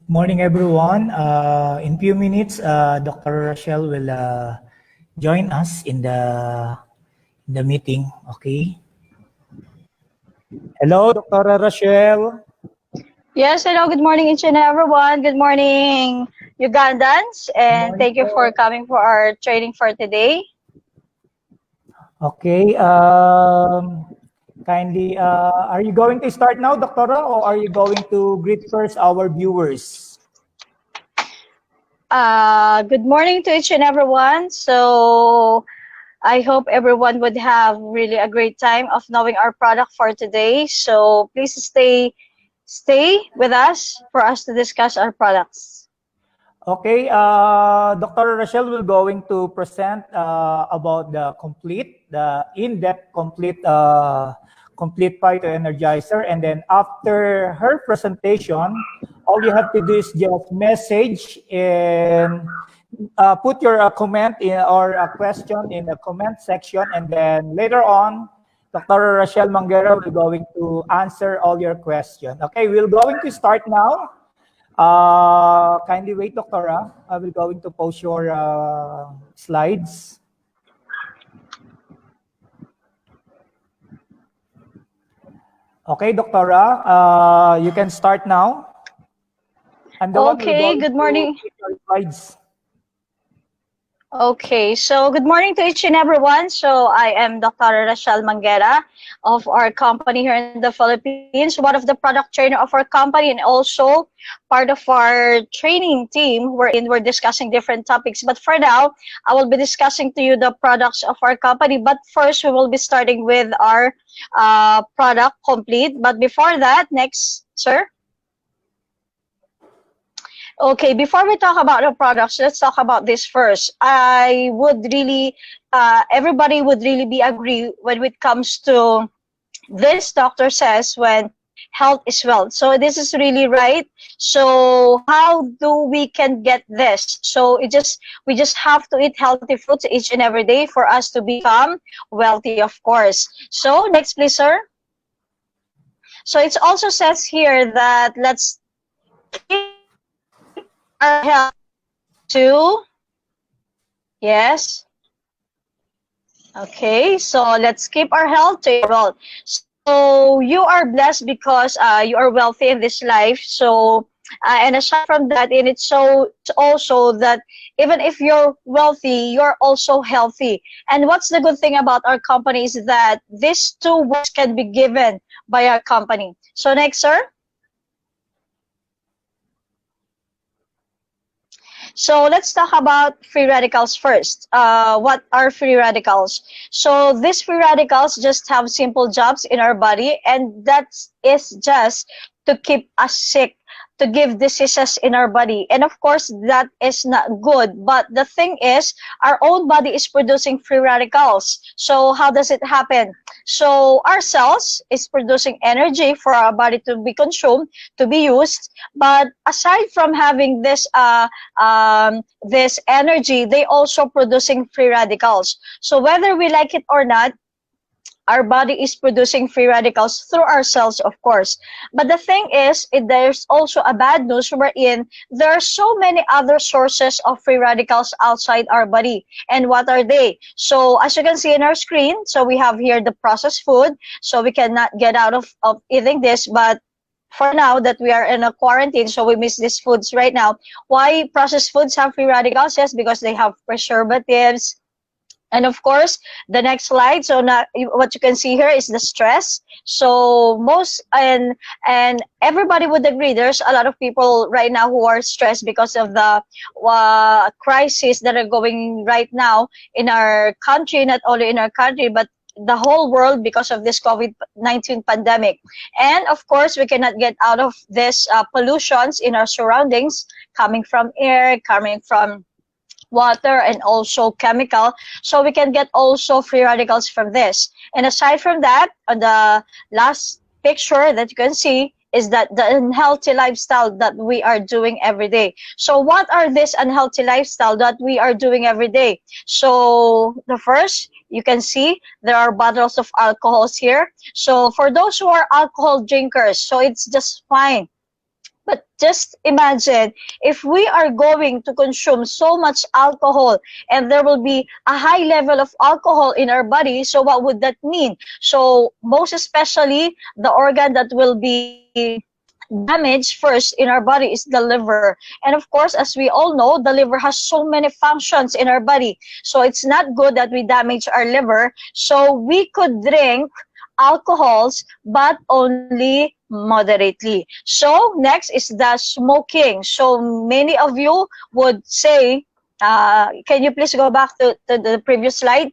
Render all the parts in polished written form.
Morning, everyone. In few minutes, Dr. Rochelle will join us in the meeting. Okay. Hello, Dr. Rochelle. Yes, hello, good morning each and everyone. Good morning, Ugandans, Good and morning thank you for po. coming for our training for today. Okay. Kindly, are you going to start now, Doctora, or are you going to greet first our viewers? Good morning to each and everyone. So I hope everyone would have really a great time of knowing our product for today. So please stay with us for us to discuss our products. Okay, Dr. Rochelle will going to present about the in-depth complete Phyto-Energizer, and then after her presentation, all you have to do is just message and put your comment in or a question in the comment section, and then later on, Dr. Rochelle Manguera will going to answer all your questions. Okay, we're going to start now. Kindly wait, Doctora. I will going to post your slides. Okay, Doctora, you can start now. I'm the one who will Okay, going good to morning. put your slides. Okay, so good morning to each and everyone. So I am Dr. Rachel Manguera of our company here in the Philippines, one of the product trainer of our company and also part of our training team wherein we're discussing different topics. But for now, I will be discussing to you the products of our company. But first, we will be starting with our product complete. But before that, next, sir. Okay, before we talk about the products, let's talk about this first. I would really, everybody would really be agree when it comes to this doctor says when health is wealth. So this is really right. So how do we can get this? So we just have to eat healthy foods each and every day for us to become wealthy, of course. So next, please, sir. So it also says here that let's keep our health to yes. Okay, so let's keep our health to your wealth. So you are blessed because you are wealthy in this life. So and aside from that, and it's also that even if you're wealthy, you're also healthy. And what's the good thing about our company is that these two words can be given by our company. So next, sir. So let's talk about free radicals first. What are free radicals? So these free radicals just have simple jobs in our body, and that is just to keep us sick, to give diseases in our body. And of course, that is not good. But the thing is, our own body is producing free radicals. So how does it happen? So our cells is producing energy for our body to be consumed, to be used. But aside from having this energy, they also producing free radicals. So whether we like it or not, our body is producing free radicals through our cells, of course. But the thing is, there's also a bad news wherein there are so many other sources of free radicals outside our body. And what are they? So as you can see in our screen, so we have here the processed food. So we cannot get out of eating this, but for now that we are in a quarantine, so we miss these foods right now. Why processed foods have free radicals? Yes, because they have preservatives, and of course, the next slide. So now what you can see here is the stress. So most and everybody would agree there's a lot of people right now who are stressed because of the crisis that are going right now in our country, not only in our country, but the whole world because of this COVID-19 pandemic. And of course, we cannot get out of this pollutions in our surroundings, coming from air, coming from water, and also chemical. So we can get also free radicals from this. And aside from that, on the last picture that you can see is that the unhealthy lifestyle that we are doing every day. So what are this unhealthy lifestyle that we are doing every day? So the first, you can see there are bottles of alcohols here. So for those who are alcohol drinkers, so it's just fine. But just imagine if we are going to consume so much alcohol and there will be a high level of alcohol in our body. So what would that mean? So most especially the organ that will be damaged first in our body is the liver. And of course, as we all know, the liver has so many functions in our body. So it's not good that we damage our liver. So we could drink alcohols, but only moderately. So next is the smoking. So many of you would say, can you please go back to the previous slide?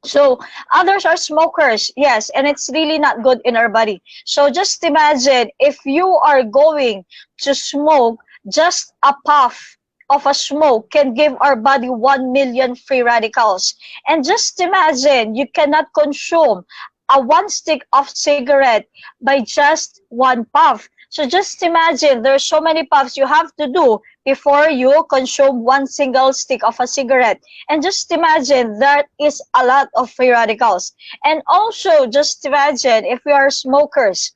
So others are smokers, yes, and it's really not good in our body. So just imagine if you are going to smoke, just a puff of a smoke can give our body 1 million free radicals. And just imagine you cannot consume a one stick of cigarette by just one puff. So just imagine there's so many puffs you have to do before you consume one single stick of a cigarette. And just imagine that is a lot of free radicals. And also just imagine if we are smokers,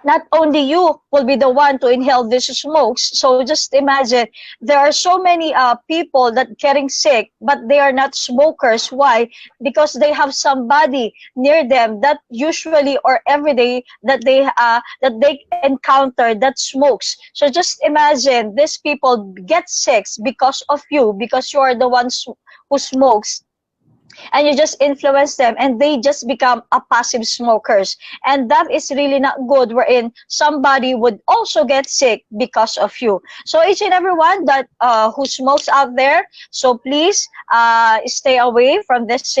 not only you will be the one to inhale these smokes. So just imagine there are so many people that getting sick, but they are not smokers. Why? Because they have somebody near them that usually or every day that they encounter that smokes. So just imagine these people get sick because of you, because you are the ones who smokes, and you just influence them and they just become a passive smokers, and that is really not good, wherein somebody would also get sick because of you. So each and everyone that who smokes out there, so please stay away from this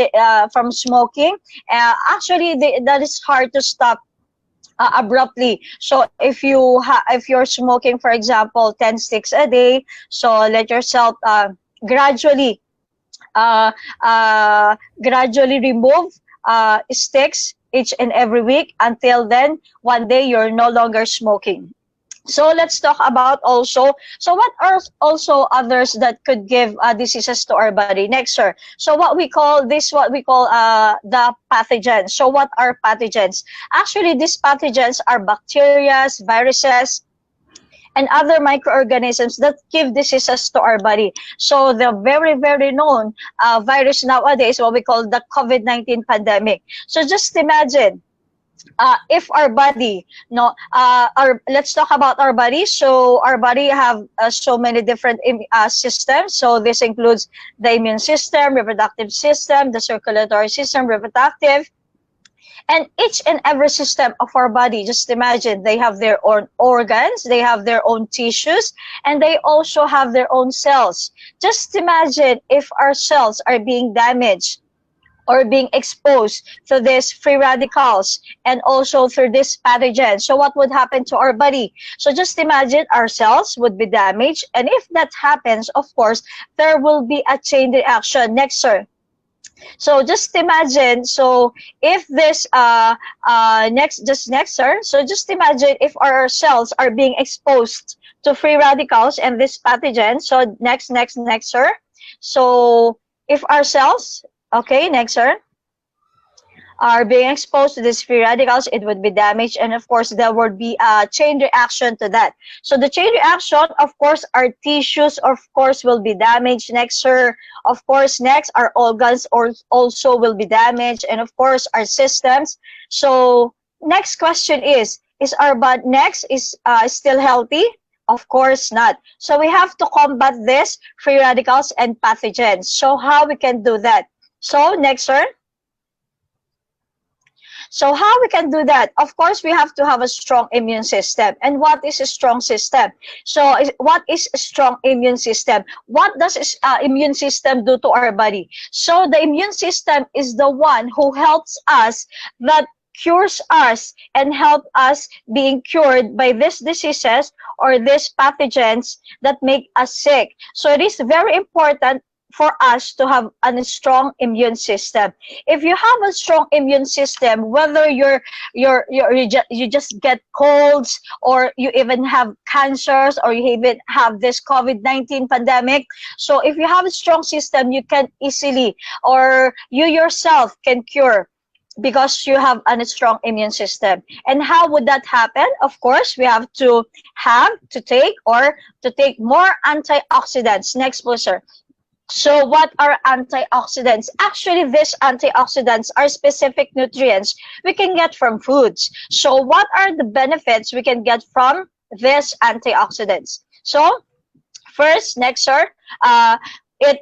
from smoking. Actually that is hard to stop abruptly. So if you're smoking, for example, 10 sticks a day, so let yourself gradually uh, gradually remove sticks each and every week, until then one day you're no longer smoking. So let's talk about also, so what are also others that could give diseases to our body? Next, sir. So what we call the pathogens. So what are pathogens? Actually, these pathogens are bacteria, viruses, and other microorganisms that give diseases to our body. So the very, very known virus nowadays, what we call the COVID-19 pandemic. So just imagine, if our body, no, let's talk about our body. So our body have so many different systems. So this includes the immune system, reproductive system, the circulatory system, reproductive, and each and every system of our body. Just imagine they have their own organs, they have their own tissues, and they also have their own cells. Just imagine if our cells are being damaged or being exposed to these free radicals and also through this pathogen. So what would happen to our body? So just imagine our cells would be damaged, and if that happens, of course there will be a chain reaction. Next, sir. So just imagine, so if this next, sir. So just imagine if our cells are being exposed to free radicals and this pathogen. So next, sir. So if our cells, okay, next, sir, are being exposed to these free radicals, it would be damaged, and of course there would be a chain reaction to that. So the chain reaction, of course, our tissues, of course, will be damaged. Next, sir. Of course, next, our organs also will be damaged, and of course our systems. So next question is our body next is still healthy? Of course not. So we have to combat this free radicals and pathogens. So how we can do that? So next, sir. So how we can do that? Of course, we have to have a strong immune system. And what is a strong system? So what is a strong immune system? What does immune system do to our body? So the immune system is the one who helps us, that cures us and help us being cured by these diseases or these pathogens that make us sick. So it is very important for us to have a strong immune system. If you have a strong immune system, whether you just get colds, or you even have cancers, or you even have this COVID-19 pandemic, so if you have a strong system, you can easily, or you yourself can cure because you have a strong immune system. And how would that happen? Of course, we have to take more antioxidants. Next, please, sir. So what are antioxidants? Actually, these antioxidants are specific nutrients we can get from foods. So what are the benefits we can get from these antioxidants? So first, next, sir, it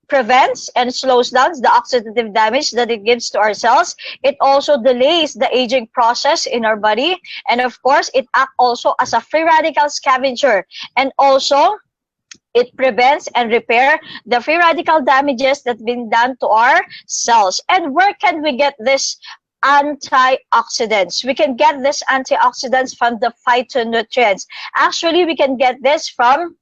prevents and slows down the oxidative damage that it gives to our cells. It also delays the aging process in our body. And of course, it acts also as a free radical scavenger. And also, it prevents and repair the free radical damages that have been done to our cells. And where can we get this antioxidants? We can get this antioxidants from the phytonutrients. Actually, we can get this from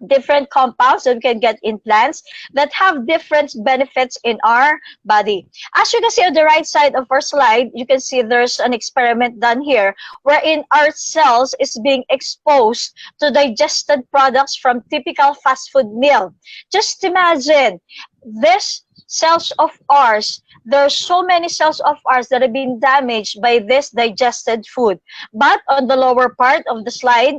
different compounds that we can get in plants that have different benefits in our body. As you can see on the right side of our slide, you can see there's an experiment done here wherein our cells is being exposed to digested products from typical fast food meal. Just imagine this cells of ours. There are so many cells of ours that have been damaged by this digested food. But on the lower part of the slide,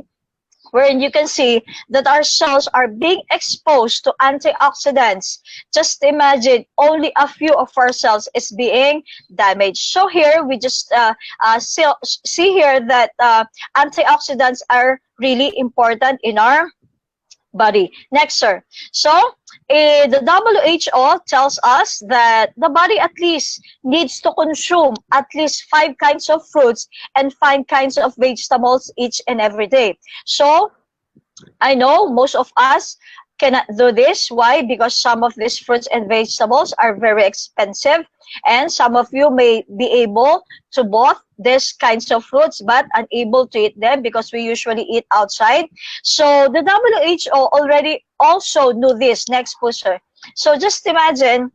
wherein you can see that our cells are being exposed to antioxidants. Just imagine only a few of our cells is being damaged. So here we just see here that antioxidants are really important in our body. Next, sir. So the WHO tells us that the body at least needs to consume at least 5 kinds of fruits and 5 kinds of vegetables each and every day. So I know most of us cannot do this. Why? Because some of these fruits and vegetables are very expensive, and some of you may be able to both these kinds of fruits but unable to eat them because we usually eat outside. So the WHO already also knew this. Next, pusher. So just imagine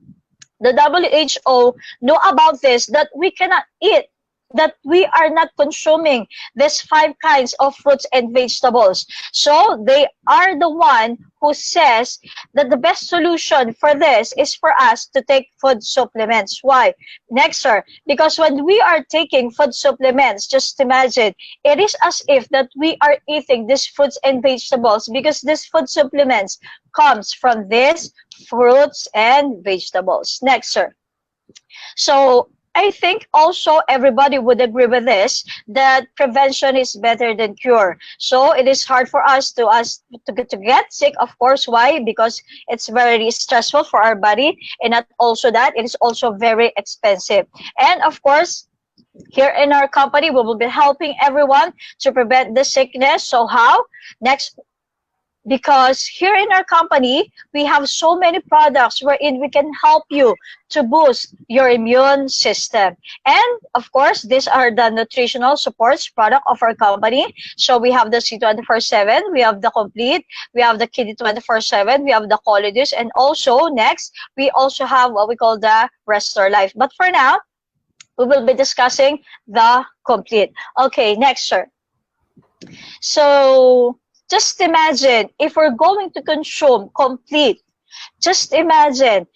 the WHO know about this, that we cannot eat, that we are not consuming these 5 kinds of fruits and vegetables. So they are the one who says that the best solution for this is for us to take food supplements. Why? Next, sir. Because when we are taking food supplements, just imagine, it is as if that we are eating these fruits and vegetables because these food supplements comes from these fruits and vegetables. Next, sir. So I think also everybody would agree with this, that prevention is better than cure. So it is hard for us to get sick, of course. Why? Because it's very stressful for our body, and not also that, it is also very expensive. And of course, here in our company, we will be helping everyone to prevent the sickness. So how? Next, because here in our company, we have so many products wherein we can help you to boost your immune system. And of course, these are the nutritional supports product of our company. So we have the C24/7, we have the Complete, we have the Kidney 24/7, we have the Colidus, and also next, we also have what we call the Restore Life. But for now, we will be discussing the Complete. Okay, next, sir. So just imagine if we're going to consume Complete. Just imagine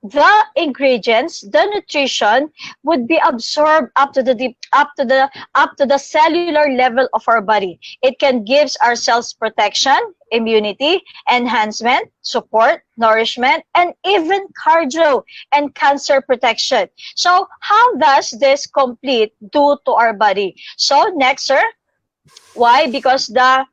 the ingredients, the nutrition would be absorbed up to the cellular level of our body. It can give our cells protection, immunity, enhancement, support, nourishment, and even cardio and cancer protection. So how does this Complete do to our body? So next, sir. Why? Because the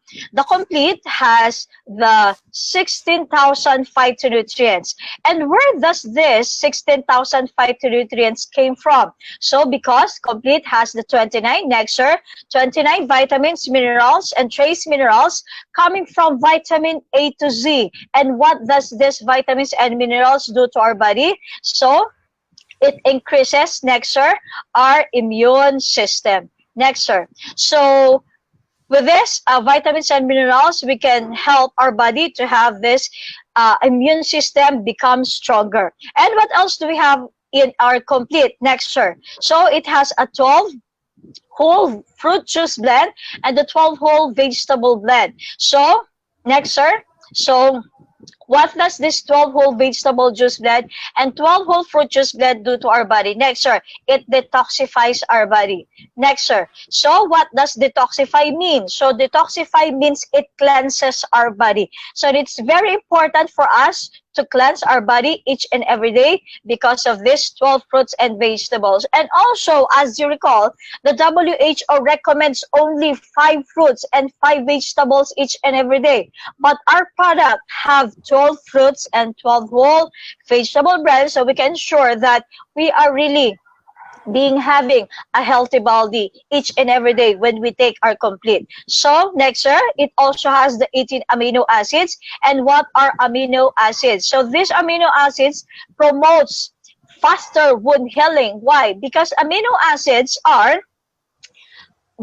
Complete has the 16,000 phytonutrients. And where does this 16,000 phytonutrients came from? So because Complete has the 29, next, sir, 29 vitamins, minerals, and trace minerals coming from vitamin A to Z. And what does this vitamins and minerals do to our body? So it increases, next, sir, our immune system. Next, sir. So with this vitamins and minerals, we can help our body to have this immune system become stronger. And what else do we have in our Complete? Next, sir. So it has a 12 whole fruit juice blend and the 12 whole vegetable blend. So next, sir. So What does this 12 whole vegetable juice blend and 12 whole fruit juice blend do to our body? Next, sir, it detoxifies our body. Next, sir. So what does detoxify mean? So detoxify means it cleanses our body. So it's very important for us to cleanse our body each and every day because of these 12 fruits and vegetables. And also, as you recall, the WHO recommends only 5 fruits and 5 vegetables each and every day. But our product have 12 fruits and 12 whole vegetable blends, so we can ensure that we are really having a healthy body each and every day when we take our complete. So next, sir, it also has the 18 amino acids. And what are amino acids? So these amino acids promotes faster wound healing. Why? Because amino acids are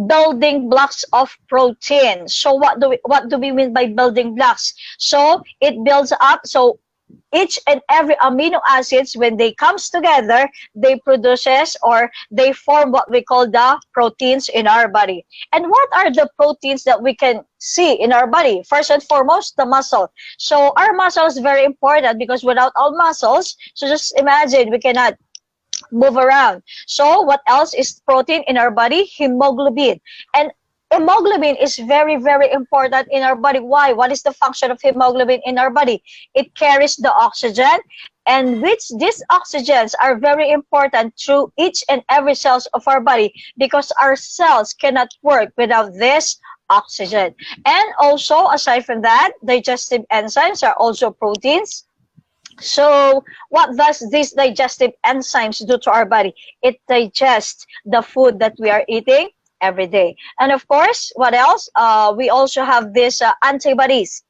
building blocks of protein. So what do we mean by building blocks? So it builds up. So each and every amino acids, when they comes together, they produces or they form what we call the proteins in our body. And what are the proteins that we can see in our body? First and foremost, the muscle. So our muscle is very important because without all muscles, so just imagine we cannot move around. So what else is protein in our body? Hemoglobin. And hemoglobin is very, very important in our body. Why? What is the function of hemoglobin in our body? It carries the oxygen, and which these oxygens are very important through each and every cells of our body because our cells cannot work without this oxygen. And also, aside from that, digestive enzymes are also proteins. So what does these digestive enzymes do to our body? It digests the food that we are eating every day. And of course, what else? We also have these antibodies.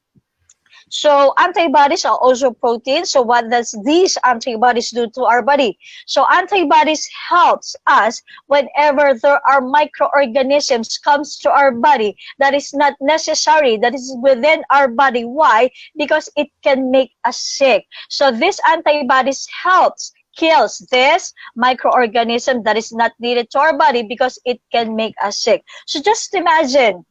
So antibodies are also proteins. So what does these antibodies do to our body? So antibodies helps us whenever there are microorganisms comes to our body that is not necessary, that is within our body. Why? Because it can make us sick. So these antibodies helps kills this microorganism that is not needed to our body because it can make us sick. So just imagine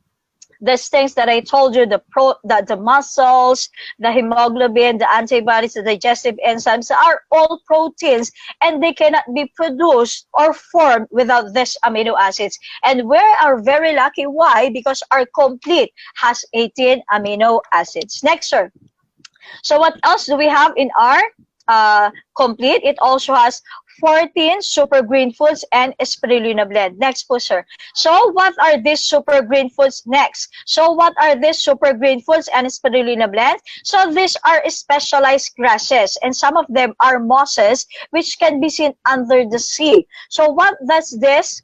these things that I told you, the muscles, the hemoglobin, the antibodies, the digestive enzymes are all proteins, and they cannot be produced or formed without these amino acids. And we are very lucky. Why? Because our complete has 18 amino acids. Next, sir. So what else do we have in our complete? It also has 14 super green foods and spirulina blend. Next po, sir. So what are these super green foods? Next. So what are these super green foods and spirulina blend? So these are specialized grasses, and some of them are mosses which can be seen under the sea. So what does this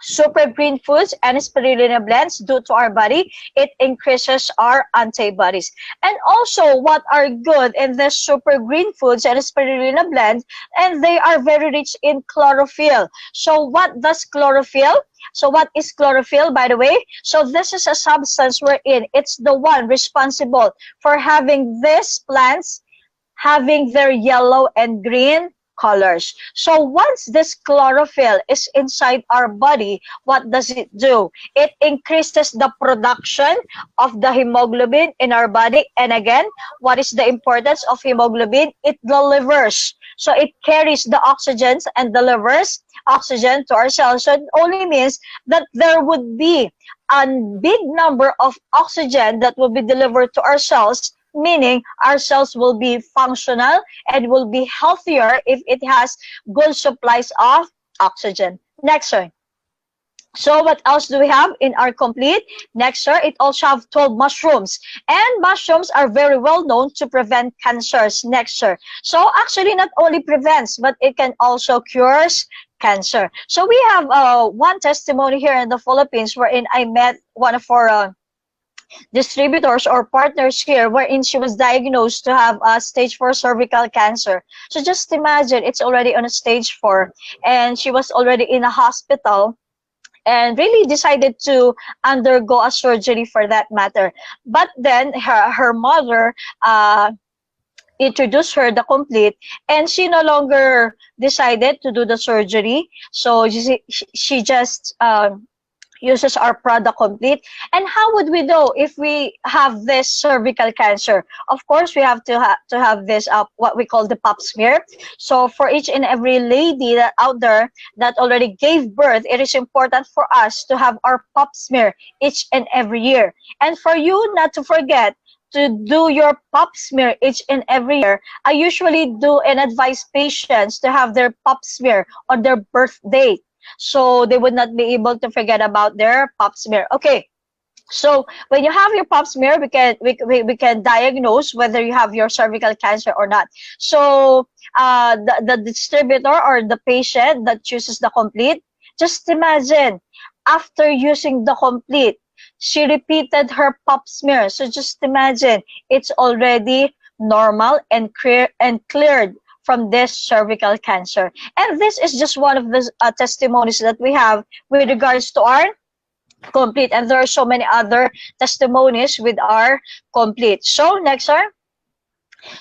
super green foods and spirulina blends do to our body? It increases our antibodies. And also, what are good in the super green foods and spirulina blend? And they are very rich in chlorophyll. So what does chlorophyll? So what is chlorophyll, by the way? So this is a substance wherein it's the one responsible for having these plants having their yellow and green colors. So once this chlorophyll is inside our body, what does it do? It increases the production of the hemoglobin in our body. And again, what is the importance of hemoglobin? It delivers. So it carries the oxygens and delivers oxygen to our cells. So it only means that there would be a big number of oxygen that will be delivered to our cells, meaning our cells will be functional and will be healthier if it has good supplies of oxygen. Next, sir. So what else do we have in our complete? Next, sir, it also have 12 mushrooms. And mushrooms are very well known to prevent cancers. Next, sir. So actually not only prevents, but it can also cures cancer. So we have one testimony here in the Philippines wherein I met one of our distributors or partners here wherein she was diagnosed to have a stage 4 cervical cancer. So just imagine, it's already on a stage 4 and she was already in a hospital and really decided to undergo a surgery for that matter. But then her mother introduced her the complete, and she no longer decided to do the surgery. So she just uses our product Complete. And how would we know if we have this cervical cancer? Of course, we have to have this what we call the pap smear. So for each and every lady that out there that already gave birth, it is important for us to have our pap smear each and every year. And for you not to forget to do your pap smear each and every year, I usually do and advise patients to have their pap smear on their birth date, so they would not be able to forget about their pap smear. Okay, so when you have your pap smear, we can diagnose whether you have your cervical cancer or not. So the distributor or the patient that chooses the Complete, just imagine after using the Complete, she repeated her pap smear. So just imagine it's already normal and cleared from this cervical cancer. And this is just one of the testimonies that we have with regards to our Complete. And there are so many other testimonies with our Complete. So next, sir.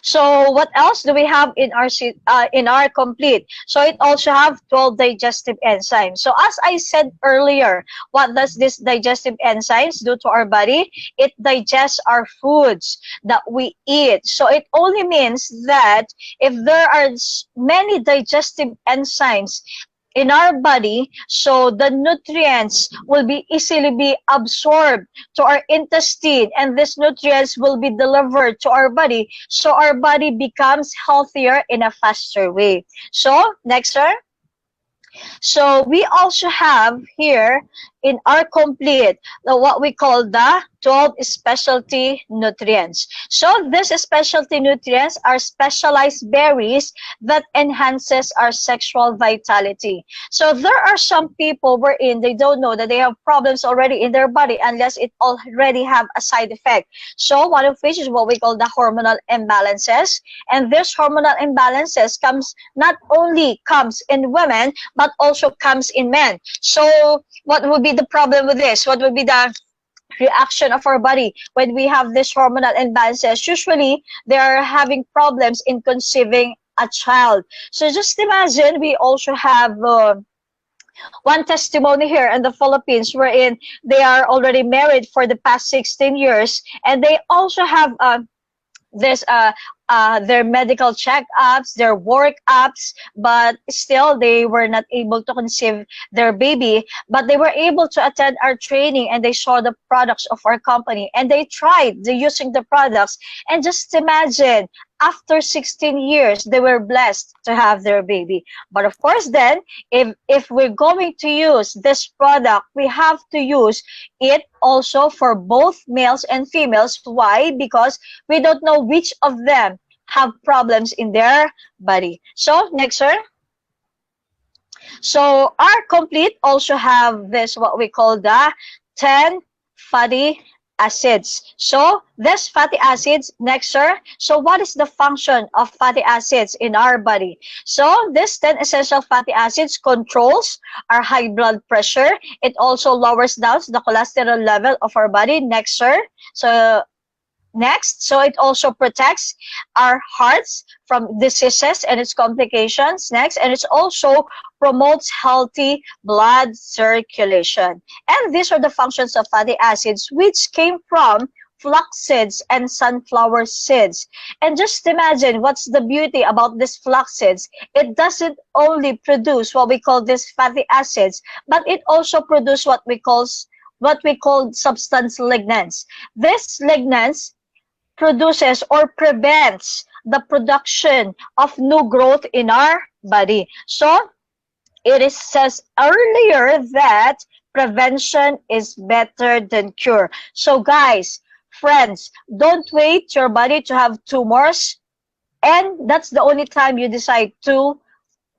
So what else do we have in our Complete? So it also have 12 digestive enzymes. So as I said earlier, what does this digestive enzymes do to our body? It digests our foods that we eat. So it only means that if there are many digestive enzymes in our body, so the nutrients will be easily be absorbed to our intestine, and these nutrients will be delivered to our body, so our body becomes healthier in a faster way. So next, sir. So we also have here in our Complete what we call the 12 specialty nutrients. So these specialty nutrients are specialized berries that enhances our sexual vitality. So there are some people wherein they don't know that they have problems already in their body unless it already have a side effect. So one of which is what we call the hormonal imbalances. And this hormonal imbalances not only comes in women, but also comes in men. So what would be the problem with this? What would be the reaction of our body when we have this hormonal imbalances? Usually, they are having problems in conceiving a child. So just imagine, we also have one testimony here in the Philippines wherein they are already married for the past 16 years, and they also have this their medical checkups, their workups, but still they were not able to conceive their baby. But they were able to attend our training, and they saw the products of our company, and they tried using the products. And just imagine, after 16 years, they were blessed to have their baby. But of course, then, if we're going to use this product, we have to use it also for both males and females. Why? Because we don't know which of them have problems in their body. So next, sir. So our Complete also have this what we call the 10 fatty acids. So this fatty acids, next, sir. So what is the function of fatty acids in our body? So this 10 essential fatty acids controls our high blood pressure. It also lowers down the cholesterol level of our body. Next, sir. So next, so it also protects our hearts from diseases and its complications. Next, and it also promotes healthy blood circulation. And these are the functions of fatty acids, which came from flax seeds and sunflower seeds. And just imagine what's the beauty about these flax seeds. It doesn't only produce what we call these fatty acids, but it also produces what we call substance lignans. This lignans produces or prevents the production of new growth in our body. So it says earlier that prevention is better than cure. So guys, friends, don't wait your body to have tumors, and that's the only time you decide to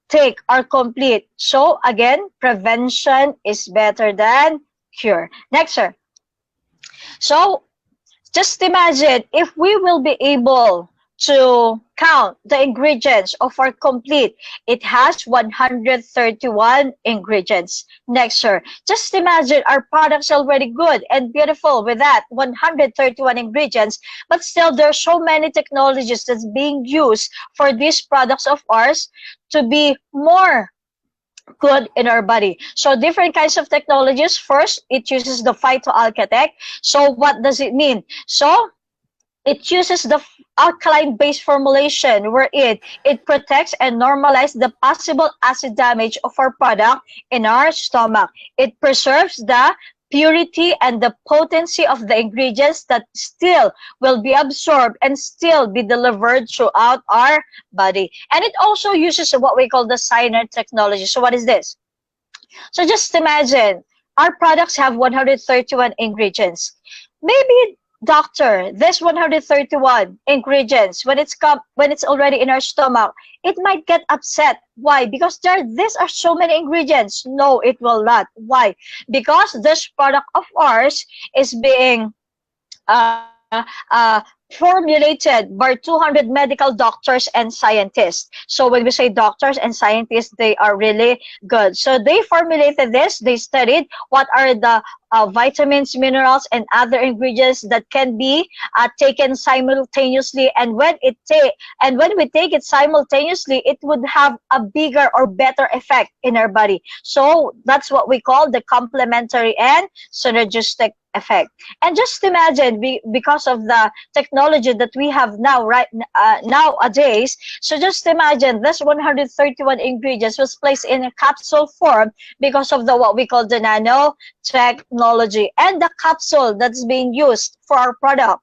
take our Complete. So again, prevention is better than cure. Next, sir. So just imagine if we will be able to count the ingredients of our Complete. It has 131 ingredients. Next, sir. Just imagine our product's already good and beautiful with that 131 ingredients, but still there are so many technologies that's being used for these products of ours to be more good in our body. So different kinds of technologies. First, it uses the phytoalkatech. So what does it mean? So it uses the alkaline-based formulation wherein it protects and normalizes the possible acid damage of our product in our stomach. It preserves the purity and the potency of the ingredients that still will be absorbed and still be delivered throughout our body. And it also uses what we call the cyanide technology. So what is this? So just imagine our products have 131 ingredients. Maybe doctor, this 131 ingredients when it's already in our stomach, it might get upset. Why? Because these are so many ingredients. No, it will not. Why? Because this product of ours is being formulated by 200 medical doctors and scientists. So when we say doctors and scientists, they are really good. So they formulated this. They studied what are the vitamins, minerals, and other ingredients that can be taken simultaneously. And when we take it simultaneously, it would have a bigger or better effect in our body. So that's what we call the complementary and synergistic effect. And just imagine, because of the technology that we have now, nowadays, so just imagine this 131 ingredients was placed in a capsule form because of the what we call the nanotechnology. And the capsule that's being used for our product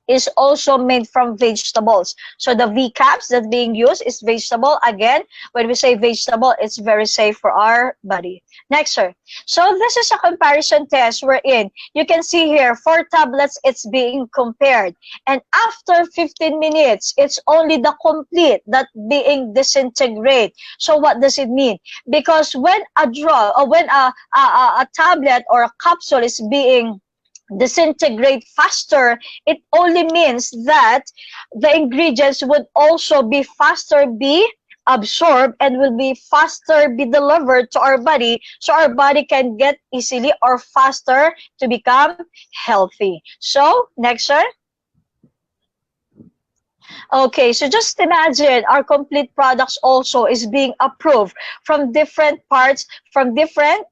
is also made from vegetables. So the V caps that's being used is vegetable. Again, when we say vegetable, it's very safe for our body. Next, sir. So this is a comparison test wherein you can see here 4 tablets, it's being compared. And after 15 minutes, it's only the complete that being disintegrate. So what does it mean? Because when a drug or when a tablet or a capsule is being disintegrate faster, it only means that the ingredients would also be faster be absorbed and will be faster be delivered to our body, so our body can get easily or faster to become healthy. So next, sir. Okay, so just imagine our complete products also is being approved from different parts, from different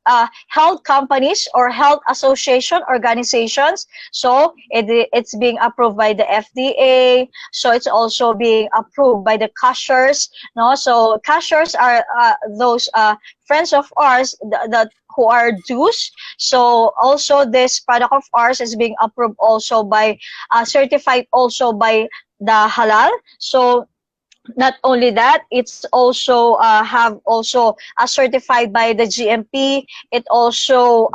health companies or health association organizations. So it's being approved by the FDA. So it's also being approved by the cashiers. No, so cashiers are those friends of ours that who are Jews. So also this product of ours is being approved also by certified also by the halal. So not only that, it's also have also certified by the GMP. It also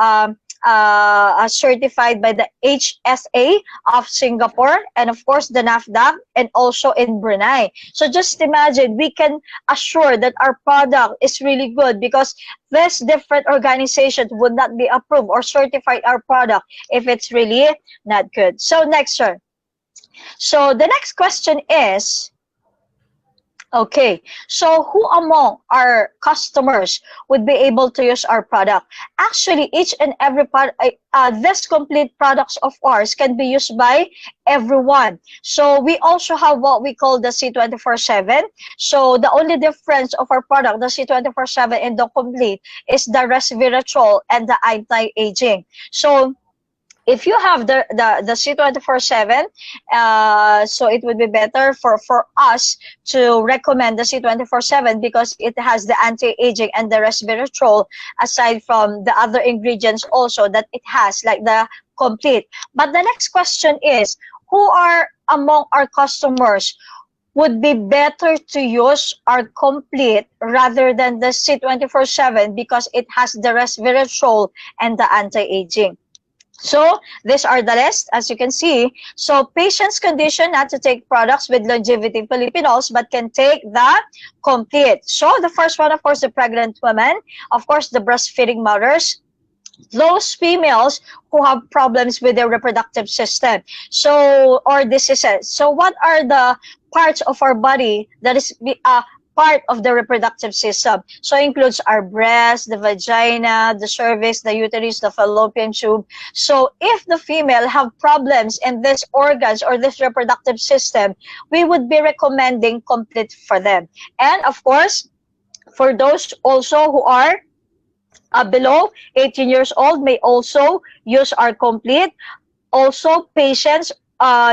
certified by the HSA of Singapore, and of course the NAFDAC, and also in Brunei. So just imagine, we can assure that our product is really good because this different organizations would not be approved or certified our product if it's really not good. So next, sir. So the next question is, okay, so who among our customers would be able to use our product? Actually, each and every part, this complete products of ours can be used by everyone. So we also have what we call the C24/7. So the only difference of our product, the C24/7 and the complete, is the resveratrol and the anti-aging. So if you have the C24/7, so it would be better for us to recommend the C24/7 because it has the anti-aging and the resveratrol, aside from the other ingredients also that it has, like the complete. But the next question is, who are among our customers would be better to use our complete rather than the C24/7 because it has the resveratrol and the anti-aging? So these are the list, as you can see. So patient's condition not to take products with longevity polyphenols but can take the complete. So the first one, of course, the pregnant women, of course, the breastfeeding mothers, those females who have problems with their reproductive system, so or diseases. So what are the parts of our body that is part of the reproductive system? So includes our breast, the vagina, the cervix, the uterus, the fallopian tube. So if the female have problems in these organs or this reproductive system, we would be recommending complete for them. And of course, For those also who are below 18 years old may also use our complete. Also patients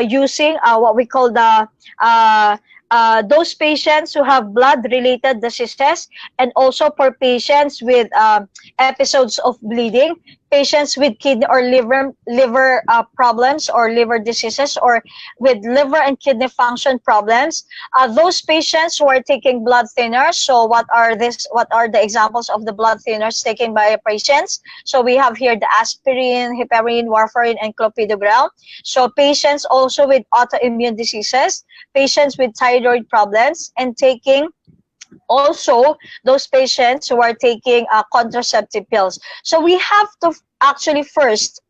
using what we call the uh, those patients who have blood related diseases, and also for patients with episodes of bleeding, patients with kidney or liver problems or liver diseases, or with liver and kidney function problems, those patients who are taking blood thinners. So what are the examples of the blood thinners taken by patients? So we have here the aspirin, heparin, warfarin, and clopidogrel. So patients also with autoimmune diseases, patients with thyroid problems, and taking also those patients who are taking contraceptive pills. So we have to actually first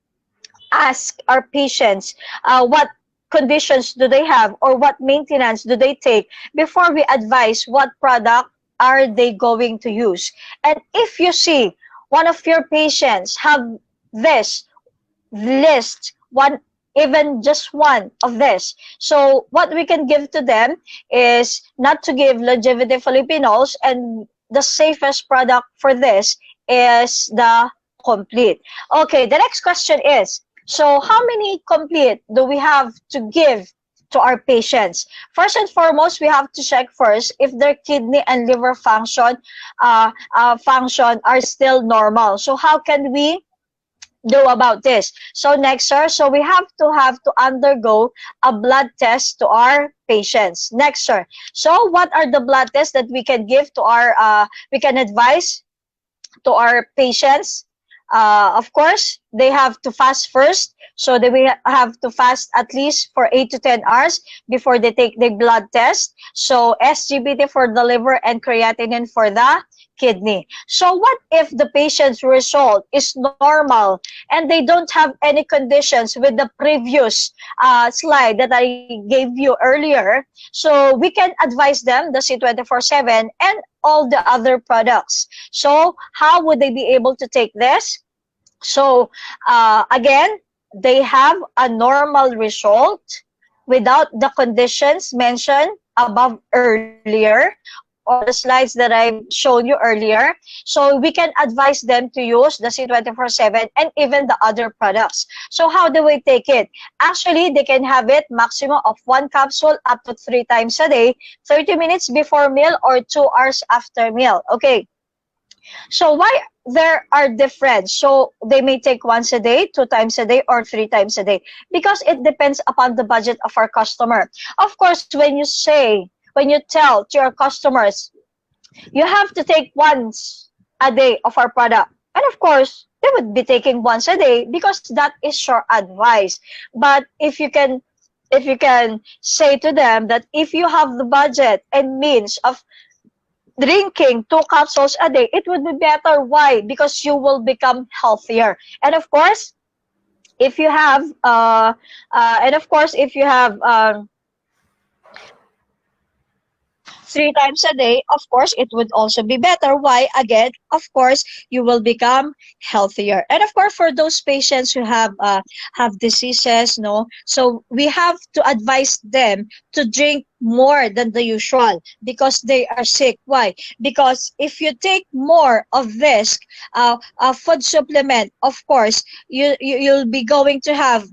ask our patients what conditions do they have or what maintenance do they take before we advise what product are they going to use. And if you see one of your patients have this list, one, even just one of this, so what we can give to them is not to give longevity Filipinos, and the safest product for this is the complete. Okay, the next question is, so how many complete do we have to give to our patients? First and foremost, we have to check first if their kidney and liver function are still normal. So how can we do about this? So next, sir, so we have to undergo a blood test to our patients. Next, sir, so what are the blood tests that we can give to our we can advise to our patients? Of course, they have to fast first. So they will have to fast at least for 8 to 10 hours before they take the blood test. So SGBT for the liver and creatinine for the kidney. So what if the patient's result is normal and they don't have any conditions with the previous slide that I gave you earlier? So we can advise them the C24/7 and all the other products. So how would they be able to take this? So again, they have a normal result without the conditions mentioned above earlier, or the slides that I've shown you earlier. So we can advise them to use the C24/7 and even the other products. So how do we take it? Actually, they can have it maximum of 1 capsule up to 3 times a day, 30 minutes before meal or 2 hours after meal. Okay. So why there are different? So they may take once a day, 2 times a day, or 3 times a day, because it depends upon the budget of our customer. Of course, when you tell to your customers, you have to take once a day of our product, and of course, they would be taking once a day because that is your advice. But if you can say to them that if you have the budget and means of drinking 2 capsules a day, it would be better. Why? Because you will become healthier. And of course, if you have, if you have 3 times a day, of course, it would also be better. Why? Again, of course, you will become healthier. And of course, for those patients who have diseases, no, so we have to advise them to drink more than the usual because they are sick. Why? Because if you take more of this food supplement, of course, you'll be going to have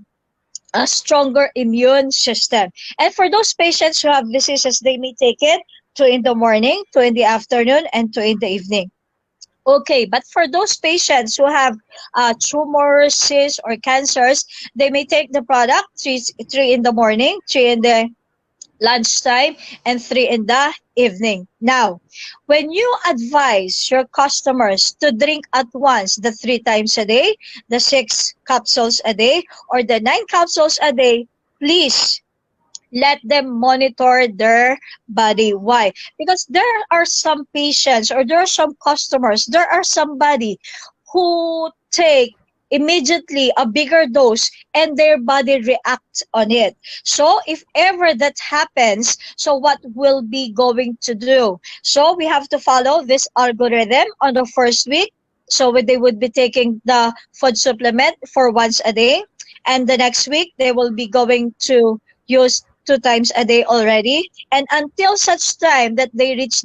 a stronger immune system. And for those patients who have diseases, they may take it 2 in the morning, 2 in the afternoon, and 2 in the evening. Okay, but for those patients who have tumors, cysts, or cancers, they may take the product three in the morning, 3 in the lunchtime, and 3 in the evening. Now, when you advise your customers to drink at once the 3 times a day, the 6 capsules a day, or the 9 capsules a day, please let them monitor their body. Why? Because there are some patients, or there are some customers, there are somebody who take immediately a bigger dose and their body reacts on it. So if ever that happens, so what will be going to do? So we have to follow this algorithm on the first week. So they would be taking the food supplement for once a day, and the next week they will be going to use 2 times a day already, and until such time that they reach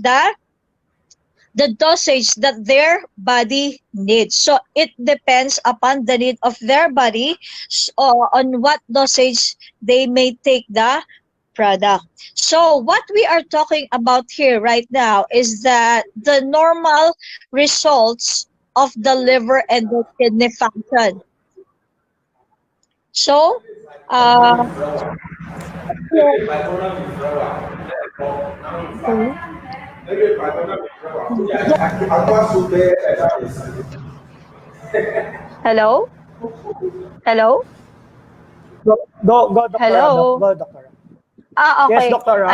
the dosage that their body needs. So it depends upon the need of their body, on what dosage they may take the product. So what we are talking about here right now is that the normal results of the liver and the kidney function. So, uh, hello, hello, Go, Doctora. hello. Go, Doctora. Yes, Okay. Doctora.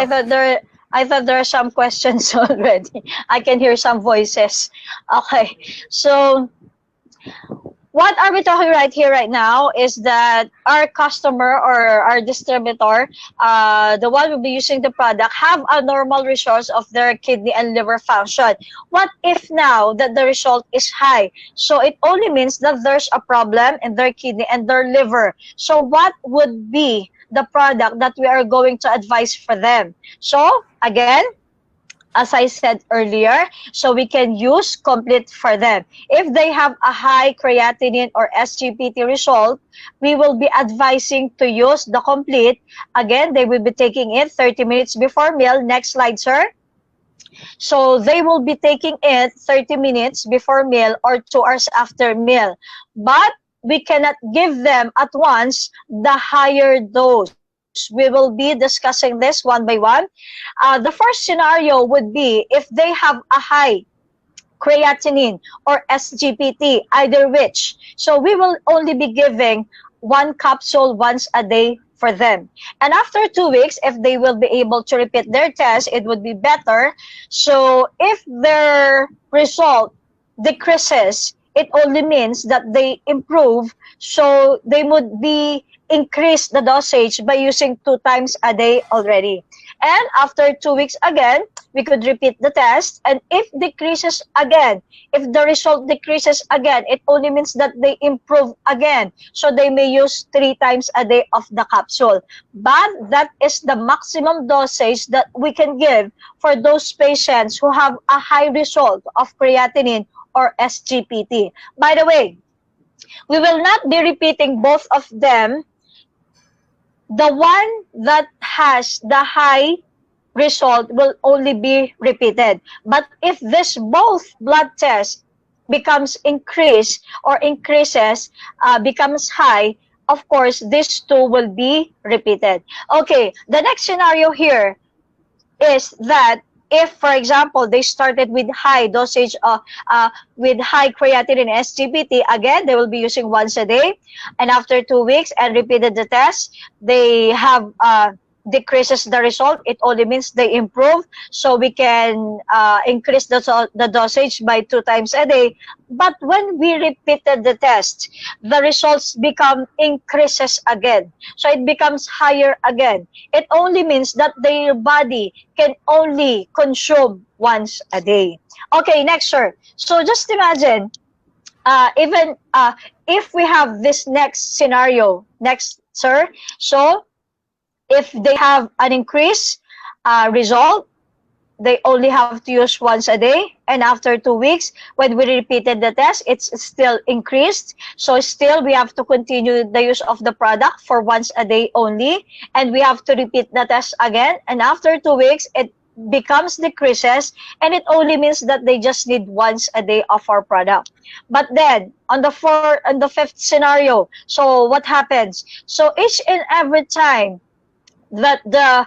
I thought there are some questions already. I can hear some voices. Okay. So what are we talking right here right now is that our customer or our distributor, the one will be using the product, have a normal result of their kidney and liver function. What if now that the result is high? So it only means that there's a problem in their kidney and their liver. So what would be the product that we are going to advise for them? So again, as I said earlier, so we can use Complete for them. If they have a high creatinine or SGPT result, we will be advising to use the Complete. Again, they will be taking it 30 minutes before meal. Next slide, sir. So they will be taking it 30 minutes before meal or 2 hours after meal. But we cannot give them at once the higher dose. We will be discussing this one by one. The first scenario would be if they have a high creatinine or SGPT, either which. So we will only be giving one capsule once a day for them. And after 2 weeks, if they will be able to repeat their test, it would be better. So if their result decreases, it only means that they improve. So they would be increase the dosage by using 2 times a day already. And after 2 weeks again, we could repeat the test. And if decreases again, if the result decreases again, it only means that they improve again. So they may use 3 times a day of the capsule. But that is the maximum dosage that we can give for those patients who have a high result of creatinine or SGPT. By the way, we will not be repeating both of them. The one that has the high result will only be repeated. But if this both blood tests becomes increased or increases, becomes high, of course, these two will be repeated. Okay, the next scenario here is that if, for example, they started with high dosage, with high creatinine and SGPT, again, they will be using once a day. And after 2 weeks and repeated the test, they have decreases the result. It only means they improve. So we can increase the dosage by 2 times a day. But when we repeated the test, the results become increases again. So it becomes higher again. It only means that their body can only consume once a day. Okay, next, sir. So just imagine, even if we have this next scenario, next, sir. So if they have an increased result, they only have to use once a day. And after 2 weeks, when we repeated the test, it's still increased. So still, we have to continue the use of the product for once a day only. And we have to repeat the test again. And after 2 weeks, it becomes decreases. And it only means that they just need once a day of our product. But then, on the fifth scenario, so what happens? So each and every time that the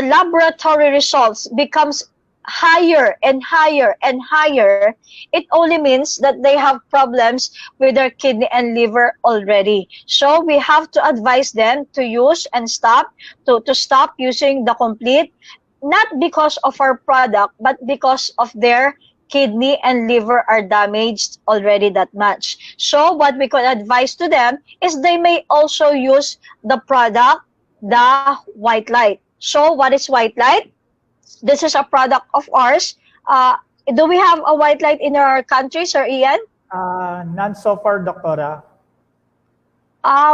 laboratory results becomes higher and higher and higher, it only means that they have problems with their kidney and liver already. So we have to advise them to use and stop, to stop using the Complete, not because of our product, but because of their kidney and liver are damaged already that much. So what we could advise to them is they may also use the product, the white light. So what is white light? This is a product of ours. Do we have a white light in our country, Sir Ian? None so far, Doctora.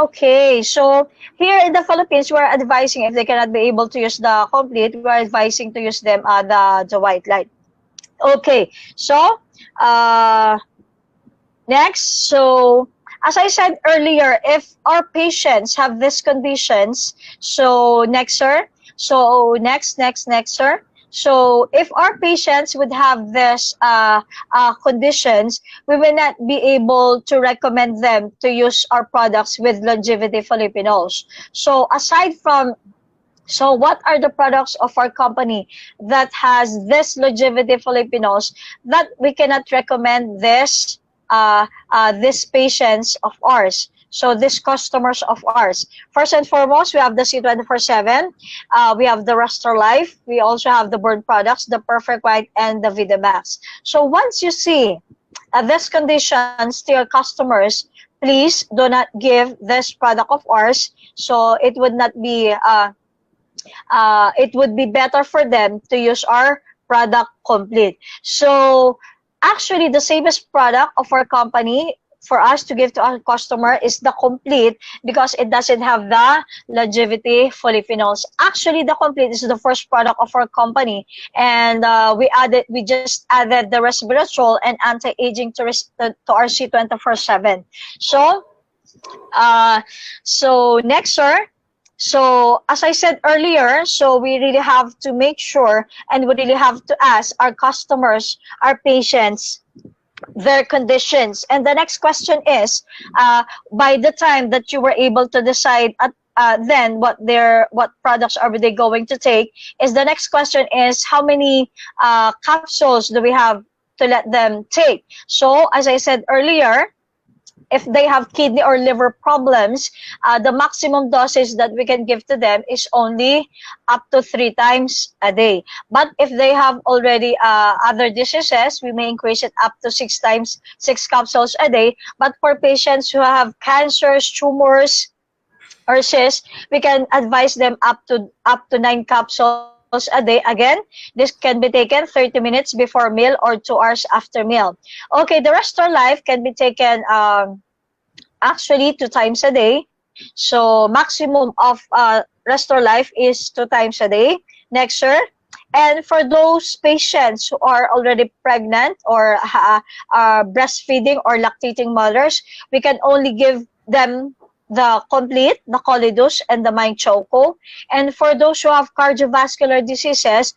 Okay, so here in the Philippines, we're advising if they cannot be able to use the Complete, we're advising to use them the white light. Okay, so uh, next, so as I said earlier, if our patients have these conditions, so next, sir. So next, sir. So if our patients would have this conditions, we will not be able to recommend them to use our products with longevity Filipinos. So aside from so what are the products of our company that has this longevity Filipinos that we cannot recommend this patients of ours? So these customers of ours. First and foremost, we have the C24/7. We have the Restore Life. We also have the Burn products, the Perfect White, and the Vidamax. So once you see these conditions to your customers, please do not give this product of ours. So it would not be it would be better for them to use our product Complete. So actually the safest product of our company for us to give to our customer is the Complete because it doesn't have the longevity polyphenols. Actually, the Complete is the first product of our company, and we just added the resveratrol and anti-aging to our C24/7. So uh, so next, sir. So as I said earlier, so we really have to make sure and we really have to ask our customers, our patients, their conditions. And the next question is, by the time that you were able to decide at then what products are they going to take, is the next question is how many capsules do we have to let them take? So as I said earlier, if they have kidney or liver problems, the maximum dosage that we can give to them is only up to 3 times a day. But if they have already other diseases, we may increase it up to 6 times, 6 capsules a day. But for patients who have cancers, tumors, or cysts, we can advise them up to 9 capsules a day. Again, this can be taken 30 minutes before meal or 2 hours after meal. Okay, the Restore Life can be taken actually 2 times a day. So maximum of Restore Life is 2 times a day. Next, sir. And for those patients who are already pregnant or are breastfeeding or lactating mothers, we can only give them the Complete, the Colidus, and the Mind Choco. And for those who have cardiovascular diseases,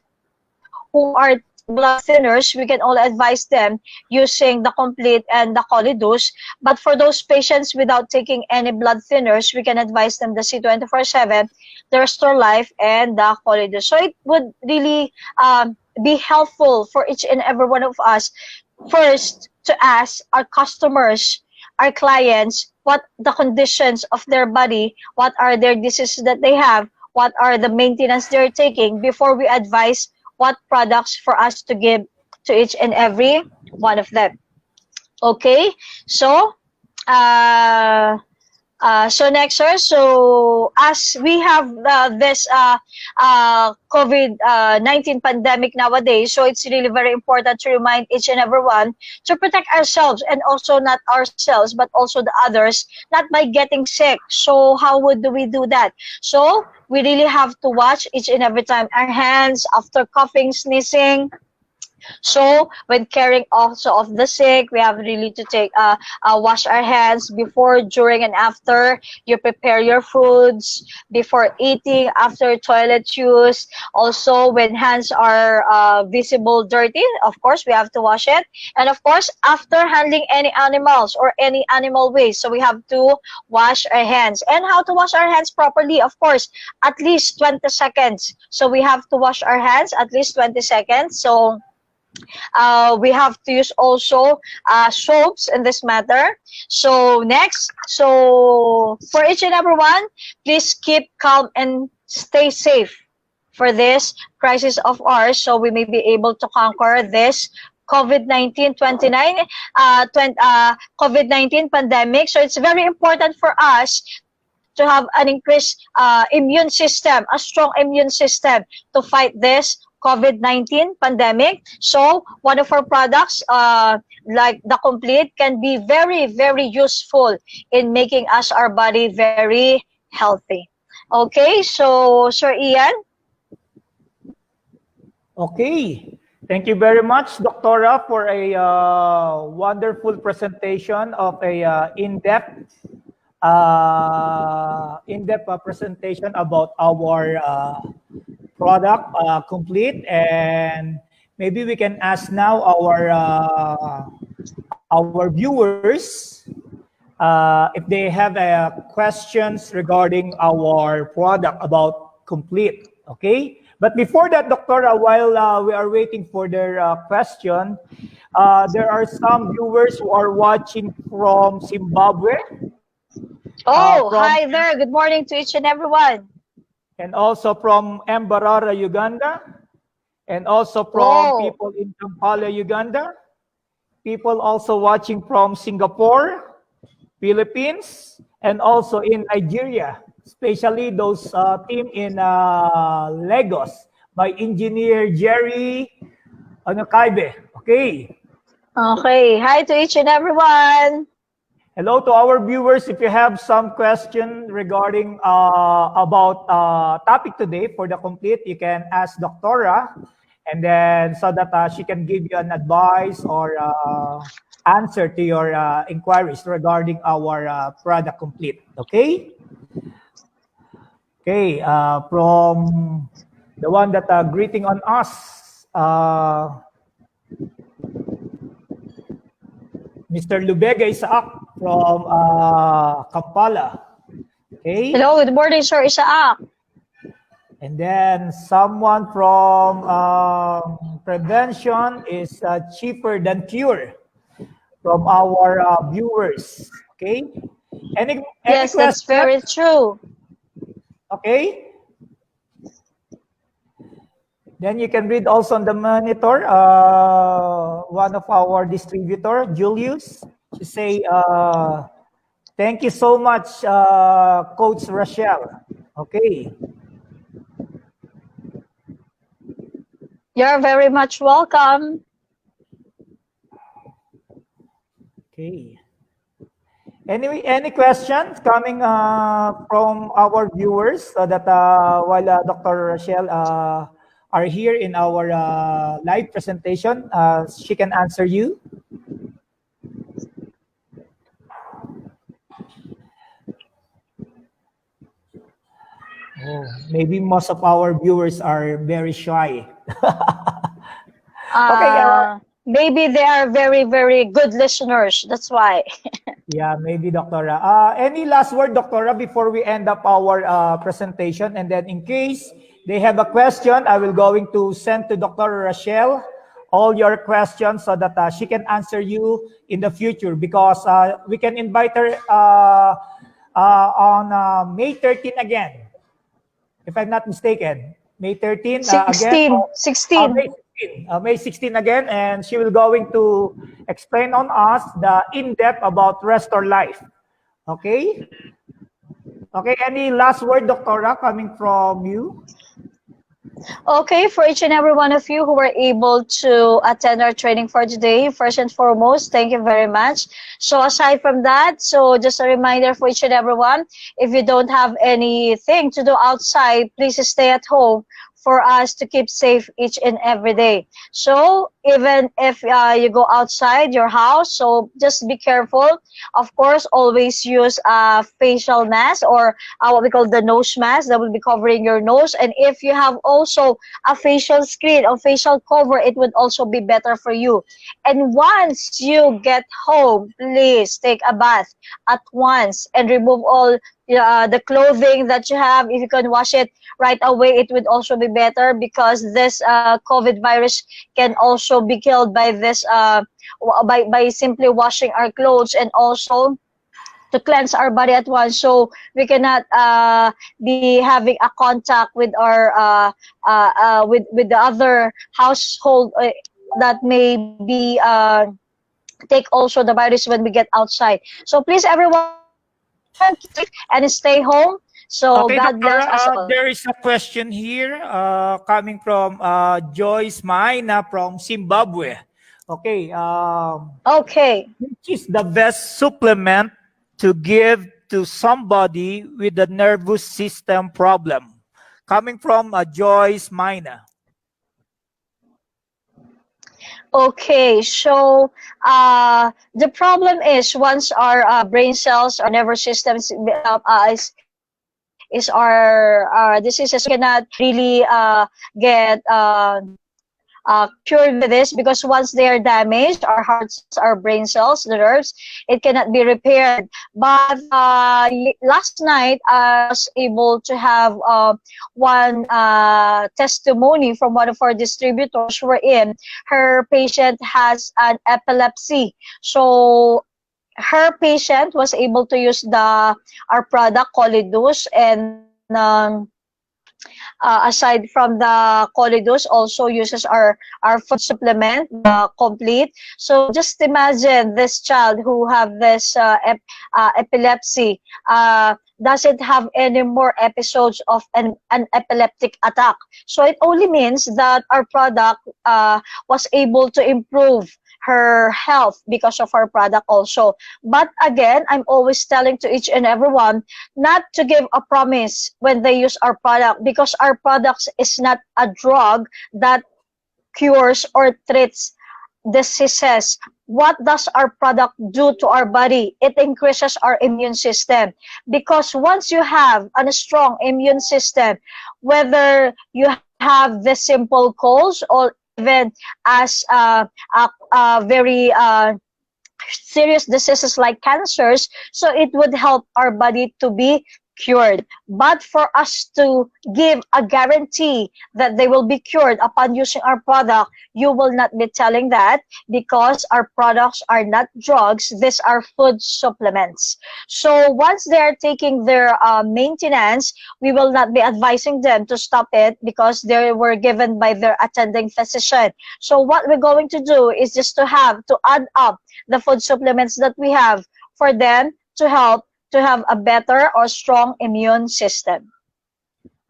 who are taking blood thinners, we can only advise them using the Complete and the Colidus. But for those patients without taking any blood thinners, we can advise them the C24/7, the Restore Life, and the Colidus. So it would really be helpful for each and every one of us first to ask our customers, our clients, what the conditions of their body, what are their diseases that they have, what are the maintenance they're taking before we advise what products for us to give to each and every one of them. Okay, so so next, sir. So as we have this COVID-19 pandemic nowadays, so it's really very important to remind each and everyone to protect ourselves and also not ourselves, but also the others, not by getting sick. So how would we do that? So we really have to watch each and every time our hands after coughing, sneezing. So when caring also of the sick, we have really to take wash our hands before, during, and after you prepare your foods, before eating, after toilet use. Also, when hands are visible dirty, of course we have to wash it. And of course, after handling any animals or any animal waste, so we have to wash our hands. And how to wash our hands properly? Of course, at least 20 seconds. So we have to wash our hands at least 20 seconds. So we have to use also soaps in this matter. So next, so for each and every one, please keep calm and stay safe for this crisis of ours, so we may be able to conquer this COVID-19 COVID-19 pandemic. So it's very important for us to have an increased immune system, a strong immune system to fight this COVID-19 pandemic. So one of our products, like the Complete, can be very, very useful in making us our body very healthy. Okay, so Sir Ian. Okay. Thank you very much, Doctora, for a wonderful presentation of a in-depth presentation about our product, Complete. And maybe we can ask now our viewers if they have questions regarding our product about Complete. Okay. But before that, Doctora, while we are waiting for their question, there are some viewers who are watching from Zimbabwe, Oh, from hi there. Good morning to each and everyone. and also from Mbarara, Uganda, and also from Oh, people in Kampala, Uganda, people also watching from Singapore, Philippines, and also in Nigeria, especially those team in Lagos by Engineer Jerry Anokaibe. Okay. okay. Hi to each and everyone. Hello to our viewers. If you have some question regarding about topic today for the Complete, you can ask Doctora, and then so that she can give you an advice or answer to your inquiries regarding our product Complete. Okay. Okay. From the one that greeting on us, Mr. Lubega Isaac from Kampala. Okay. Hello, good morning, Sir Isaac. And then someone from prevention is cheaper than cure from our viewers. Okay. Any Yes, that's question? very true. Okay. Then you can read also on the monitor. One of our distributor, Julius, she say, "Thank you so much, Coach Rachel." Okay. You're very much welcome. Okay. Any questions coming from our viewers so that while Dr. Rachel are here in our live presentation, she can answer you. Oh, maybe most of our viewers are very shy. Okay. Maybe they are very, very good listeners. That's why. Yeah, maybe Doctora. Any last word, Doctora, before we end up our presentation? And then in case they have a question, I will going to send to Dr. Rachel all your questions so that she can answer you in the future, because we can invite her on May 13 again, if I'm not mistaken. May 13 again. 16. 16. May 16 again, and she will going to explain on us the in-depth about Restore Life. Okay? Okay, any last word, Doctora, coming from you? Okay, for each and every one of you who were able to attend our training for today, first and foremost, thank you very much. So aside from that, so just a reminder for each and everyone, if you don't have anything to do outside, please stay at home for us to keep safe each and every day. So even if you go outside your house, so just be careful. Of course, always use a facial mask or what we call the nose mask that will be covering your nose. And if you have also a facial screen or facial cover, it would also be better for you. And once you get home, please take a bath at once and remove all the clothing that you have. If you can wash it right away, it would also be better, because this COVID virus can also be killed by this by simply washing our clothes, and also to cleanse our body at once, so we cannot be having a contact with our with the other household that may be take also the virus when we get outside. So please, everyone, keep safe and stay home. So Okay, God bless us Doctora, all. there is a question here coming from Joyce Maina from Zimbabwe. Okay, Okay. which is the best supplement to give to somebody with a nervous system problem? Coming from Joyce Maina. Okay, so the problem is once our brain cells or nervous systems is our diseases, we cannot really get cured with this because once they are damaged, our heart cells, our brain cells, the nerves, it cannot be repaired. But last night, I was able to have one testimony from one of our distributors wherein her patient has an epilepsy. So her patient was able to use our product, Colidus, and aside from the Colidus, also uses our food supplement, the Complete. So just imagine this child who have this epilepsy doesn't have any more episodes of an epileptic attack. So it only means that our product was able to improve her health because of our product also. But again, I'm always telling to each and everyone not to give a promise when they use our product because our products is not a drug that cures or treats diseases. What does our product do to our body? It increases our immune system because once you have a strong immune system, whether you have the simple colds or even as very serious diseases like cancers, so it would help our body to be cured. But for us to give a guarantee that they will be cured upon using our product, you will not be telling that because our products are not drugs, these are food supplements. So once they are taking their maintenance, we will not be advising them to stop it because they were given by their attending physician. So what we're going to do is just to add up the food supplements that we have for them to help to have a better or strong immune system.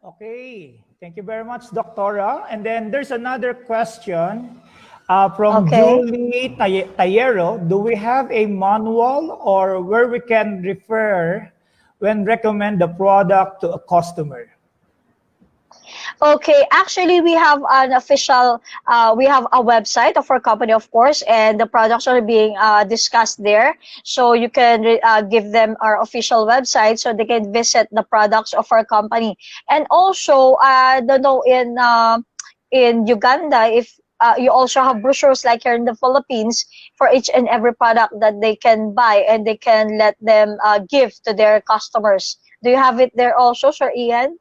Okay, thank you very much, Doctora. And then there's another question from Okay. Julie Tayero. Do we have a manual or where we can refer when recommend the product to a customer? Okay, actually, we have an official, we have a website of our company, of course, and the products are being discussed there. So you can give them our official website so they can visit the products of our company. And also, I don't know, in Uganda, if you also have brochures like here in the Philippines for each and every product that they can buy and they can let them give to their customers. Do you have it there also, Sir Ian?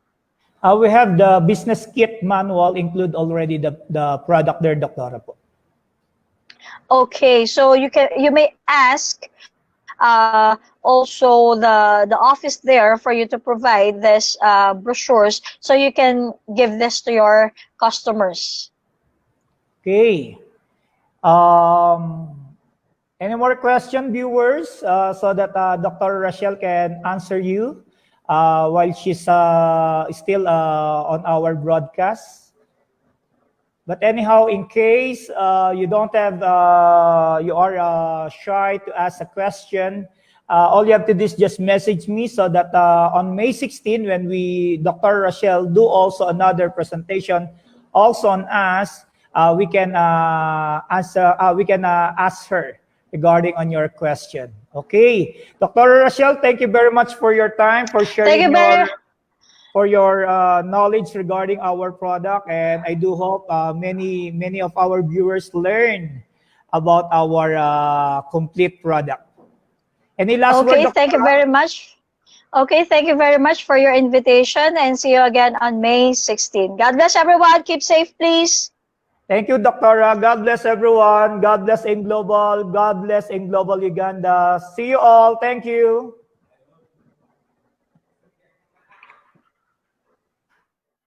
We have the business kit manual include already the product there, Doctora po. Okay, so you may ask also the office there for you to provide this brochures so you can give this to your customers. Okay. Any more question, viewers, so that Dr. Rachel can answer you while she's still on our broadcast? But anyhow, in case you don't have, you are shy to ask a question, all you have to do is just message me so that on May 16, when Dr. Rachel do also another presentation also on us, we can answer, we can ask her regarding on your question. Okay, Dr. Rachel, thank you very much for your time, for sharing your knowledge regarding our product, and I do hope many of our viewers learn about our complete product. Any last word, Okay, Dr. thank you very much. Okay, thank you very much for your invitation and see you again on May 16. God bless everyone. Keep safe, please. Thank you, Doctora. God bless everyone. God bless in Global. God bless in Global Uganda. See you all. Thank you.